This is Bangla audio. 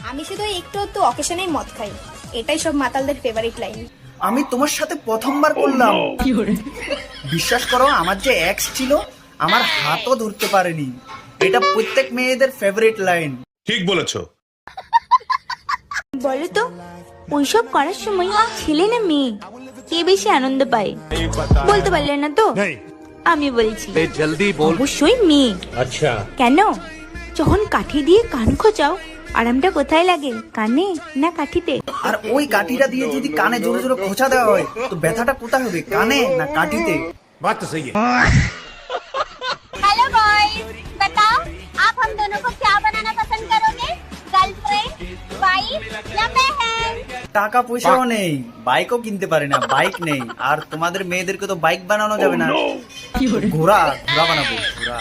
আমি শুধু একটু একটু অকেশনেই মদ খাই, এটাই সব মাতালদের ফেভারিট লাইন। আমি তোমার সাথে প্রথমবার করলাম, বিশ্বাস করো আমার যে এক্স ছিল আমার হাতও ধরতে পারেনি। এটা প্রত্যেক মেয়েদের ফেভারিট লাইন। ঠিক বলেছো। বলো তো ওইসব করার সময় ছেলে না মেয়ে কে বেশি আনন্দ পায়? বলতে পারলে না তো? আমি বলছি, জলদি বল। অবশ্যই মেয়ে। আচ্ছা, কেন? যখন কাঠি দিয়ে কান খোঁচাও, আরামটা কোথায় লাগে, কানে না কাঠিতে? আর ওই কাঠিটা দিয়ে যদি কানে জোরে জোরে খোঁচা দেওয়া হয় তো ব্যথাটা কোথায় হবে, কানে না কাঠিতে? बात तो सही है। हेलो बॉयज, बताओ आप हम दोनों को क्या बनाना पसंद करोगे? गर्लफ्रेंड, वाइफ या बहन? টাকা পয়সাও নেই, বাইকও কিনতে পারে না, বাইক নেই। আর তোমাদের মেয়েদেরকে তো বাইক বানানো যাবে না, ঘোড়া ঘোড়া বানাবো, ঘোড়া।